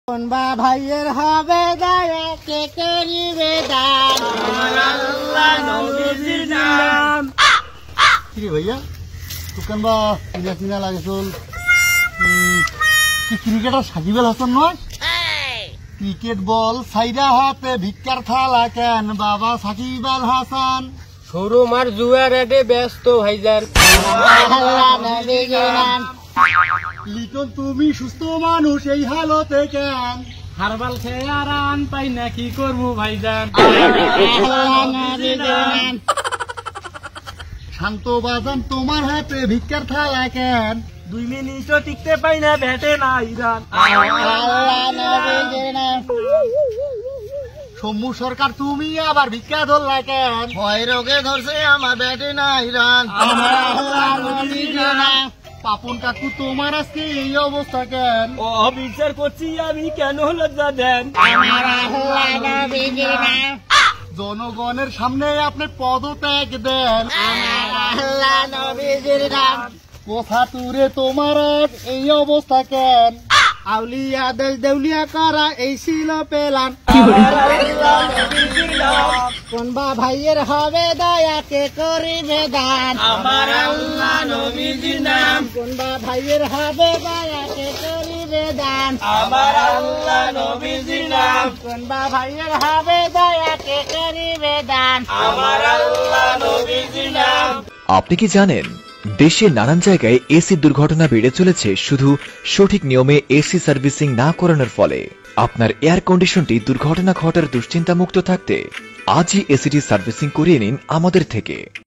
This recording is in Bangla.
কোনবা ভাইয়ের হবে দয়া কে করিবে দান আমার আল্লাহ নবীর নাম। কি রে ভাইয়া দোকানবা কিনা কিনা লাগে চল কি ক্রিকেটার সাকিব আল হাসান নয়? ক্রিকেট বল সাইডা হাতে ভিক্ষার থালা কেন বাবা সাকিব আল হাসান? শোরুমার জুয়ার এডে ব্যস্ত ভাইজান লিটন তুমি সুস্থ মানুষ এই হালতে কেন? হারবাল খেয়ে আর আন পাই না কি করবো ভাইজান। শান্ত বাজান তোমার হাতে ভিক্ষার থালা কেন? 2 মিনিটও টিকতে পাই না ভেটে না ইরান। সমু সরকার তুমি আবার ভিক্ষা ধরলা কেন? ভয় রোগে ধরছে আমার ব্যাটে না ইরান। পাপন কাকু তোমার আজকে এই অবস্থা কেন? অবিচার করছি আমি কেন লজ্জা দেন? জনগণের সামনে আপনি পদত্যাগ দেন। কোথা তুরে তোমার আজ এই অবস্থা কেন? আউলিয়া দেশ দেউলিয়া করা এই ছিল পেলাম। কোনবা ভাইয়ের হবে দয়া কে করিবে দান আমার আল্লাহ নবীজির নাম। কোনবা ভাইয়ের হবে দয়া কে করিবে দান আমার আল্লাহ নবীজির নাম। কোনবা ভাইয়ের হবে দয়া কে করিবে দান আমার আল্লাহ নবীজির নাম। আপনি কি জানেন দেশের নানান জায়গায় এসি দুর্ঘটনা বেড়ে চলেছে শুধু সঠিক নিয়মে এসি সার্ভিসিং না করানোর ফলে। আপনার এয়ার কন্ডিশনটি দুর্ঘটনা ঘটার দুশ্চিন্তা মুক্ত থাকতে আজই এসিটি সার্ভিসিং করিয়ে নিন আমাদের থেকে।